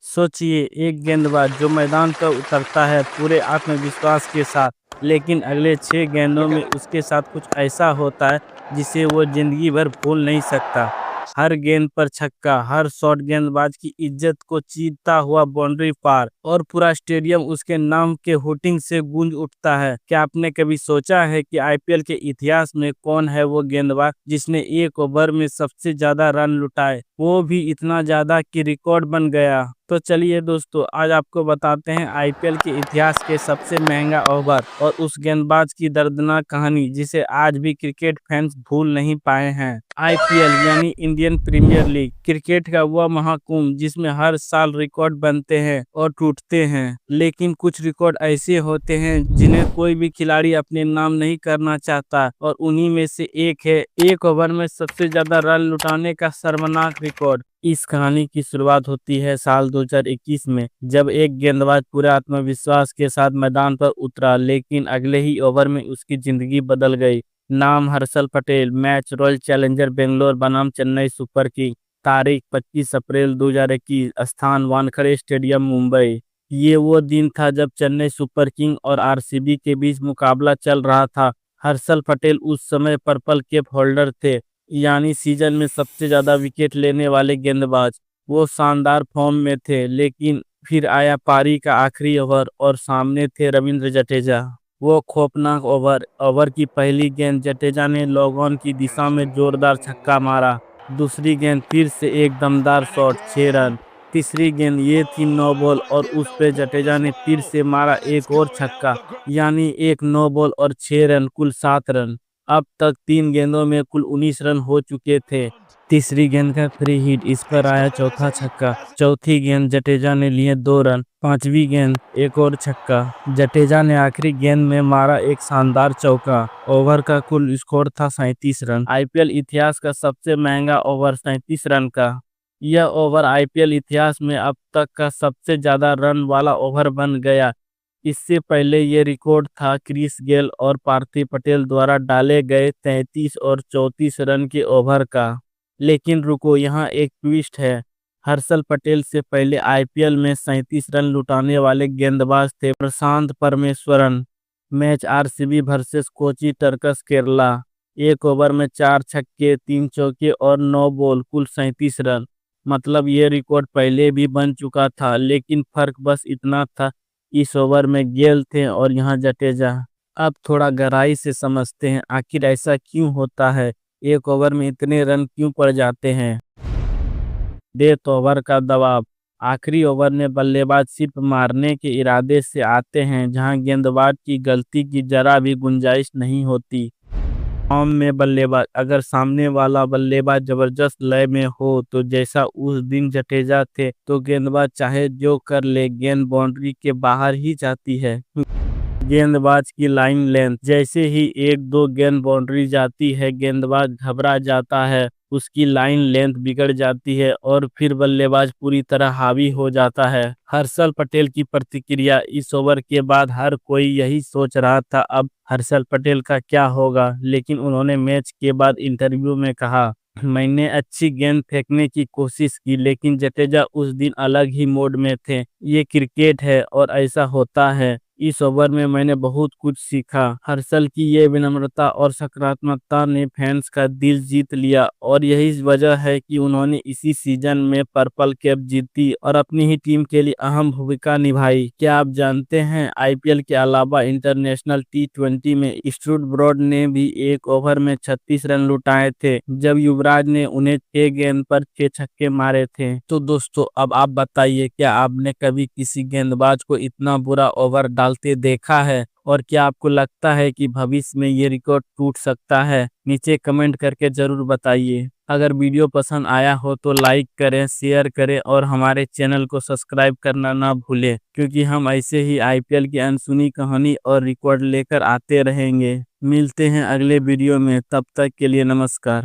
सोचिए, एक गेंदबाज जो मैदान पर उतरता है पूरे आत्मविश्वास के साथ, लेकिन अगले 6 गेंदों में उसके साथ कुछ ऐसा होता है जिसे वो जिंदगी भर भूल नहीं सकता। हर गेंद पर छक्का, हर शॉट गेंदबाज की इज्जत को चीरता हुआ बाउंड्री पार, और पूरा स्टेडियम उसके नाम के होर्डिंग से गूंज उठता है। क्या आपने कभी सोचा है कि आईपीएल के इतिहास में कौन है वो गेंदबाज जिसने एक ओवर में सबसे ज्यादा रन लुटाए, वो भी इतना ज्यादा कि रिकॉर्ड बन गया। तो चलिए दोस्तों, आज आपको बताते हैं आईपीएल के इतिहास के सबसे महंगा ओवर और उस गेंदबाज की दर्दनाक कहानी जिसे आज भी क्रिकेट फैंस भूल नहीं पाए हैं। आईपीएल यानी इंडियन प्रीमियर लीग, क्रिकेट का वह महाकुंभ जिसमें हर साल रिकॉर्ड बनते हैं और टूटते हैं, लेकिन कुछ रिकॉर्ड ऐसे होते हैं जिन्हें कोई भी खिलाड़ी अपने नाम नहीं करना चाहता, और उन्हीं में से एक है एक ओवर में सबसे ज्यादा रन लुटाने का शर्मनाक रिकॉर्ड। इस कहानी की शुरुआत होती है साल 2021 में, जब एक गेंदबाज पूरे आत्मविश्वास के साथ मैदान पर उतरा, लेकिन अगले ही ओवर में उसकी जिंदगी बदल गई। नाम Harshal Patel, match royal challenger Bangalore बनाम चेन्नई सुपर किंग, तारीख 25 अप्रैल 2021, स्थान वानखेड़े स्टेडियम मुंबई। ये वो दिन था जब चेन्नई सुपर किंग और आरसीबी के बीच मुकाबला चल रहा था। हर्षल पटेल उस समय पर्पल कैप होल्डर थे, यानी सीजन में सबसे ज्यादा विकेट लेने वाले गेंदबाज। वो शानदार फॉर्म में थे, लेकिन फिर आया पारी का आखिरी ओवर और सामने थे रविंद्र जडेजा। वो खौफनाक ओवर की पहली गेंद जडेजा ने लॉग ऑन की दिशा में जोरदार छक्का मारा। दूसरी गेंद फिर से एक दमदार शॉट, 6 रन। तीसरी गेंद ये थी नो बॉल और उस पे जडेजा ने फिर से मारा एक और छक्का, यानी एक नो बॉल और 6 रन, कुल 7 रन। अब तक 3 गेंदों में कुल 19 रन हो चुके थे। तीसरी गेंद का फ्री हिट, इस पर आया चौथा छक्का। चौथी गेंद जडेजा ने लिए 2 रन। पांचवी गेंद एक और छक्का। जडेजा ने आखिरी गेंद में मारा एक शानदार चौका। ओवर का कुल स्कोर था 37 रन। आईपीएल इतिहास का सबसे महंगा ओवर 37 रन का। यह ओवर आईपीएल इतिहास में अब तक का सबसे ज्यादा रन वाला ओवर बन गया। इससे पहले ये रिकॉर्ड था क्रिस गेल और पार्थिव पटेल द्वारा डाले गए 33 और 34 रन के ओवर का। लेकिन रुको, यहाँ एक ट्विस्ट है। हर्षल पटेल से पहले आईपीएल में 37 रन लुटाने वाले गेंदबाज थे Prashant Parameswaran. Match RCB versus Kochi tuskers Kerala. एक ओवर में 4 छक्के, 3 चौके और 9 बॉल, कुल 37 रन। मतलब ये रिकॉर्ड पहले भी बन चुका था, लेकिन फर्क बस इतना था, इस ओवर में गेल थे और यहाँ जडेजा। अब थोड़ा गहराई से समझते हैं आखिर ऐसा क्यों होता है, एक ओवर में इतने रन क्यों पड़ जाते हैं। डेथ ओवर का दबाव। आखिरी ओवर में बल्लेबाज सिर्फ मारने के इरादे से आते हैं, जहां गेंदबाज की गलती की जरा भी गुंजाइश नहीं होती। फॉर्म में बल्लेबाज, अगर सामने वाला बल्लेबाज जबरदस्त लय में हो, तो जैसा उस दिन जडेजा थे, तो गेंदबाज चाहे जो कर ले, गेंद बाउंड्री के बाहर ही जाती है। गेंदबाज की लाइन लेंथ, जैसे ही एक दो गेंद बाउंड्री जाती है, गेंदबाज घबरा जाता है, उसकी लाइन लेंथ बिगड़ जाती है और फिर बल्लेबाज पूरी तरह हावी हो जाता है। हर्षल पटेल की प्रतिक्रिया। इस ओवर के बाद हर कोई यही सोच रहा था अब हर्षल पटेल का क्या होगा, लेकिन उन्होंने मैच के बाद इंटरव्यू में कहा, मैंने अच्छी गेंद फेंकने की कोशिश की, लेकिन जडेजा उस दिन अलग ही मोड में थे। ये क्रिकेट है और ऐसा होता है। इस ओवर में मैंने बहुत कुछ सीखा। हर्षल की ये विनम्रता और सकारात्मकता ने फैंस का दिल जीत लिया, और यही वजह है कि उन्होंने इसी सीजन में पर्पल कैप जीती और अपनी ही टीम के लिए अहम भूमिका निभाई। क्या आप जानते हैं, आईपीएल के अलावा इंटरनेशनल टी20 में स्टुअर्ट ब्रॉड ने भी एक ओवर में 36 रन लुटाए थे, जब युवराज ने उन्हें 6 गेंद पर 6 छक्के मारे थे। तो दोस्तों, अब आप बताइए, क्या आपने कभी किसी गेंदबाज को इतना बुरा ओवर डालते देखा है, और क्या आपको लगता है कि भविष्य में ये रिकॉर्ड टूट सकता है? नीचे कमेंट करके जरूर बताइए। अगर वीडियो पसंद आया हो तो लाइक करें, शेयर करें और हमारे चैनल को सब्सक्राइब करना ना भूलें, क्योंकि हम ऐसे ही आईपीएल की अनसुनी कहानी और रिकॉर्ड लेकर आते रहेंगे। मिलते हैं अगले वीडियो में, तब तक के लिए नमस्कार।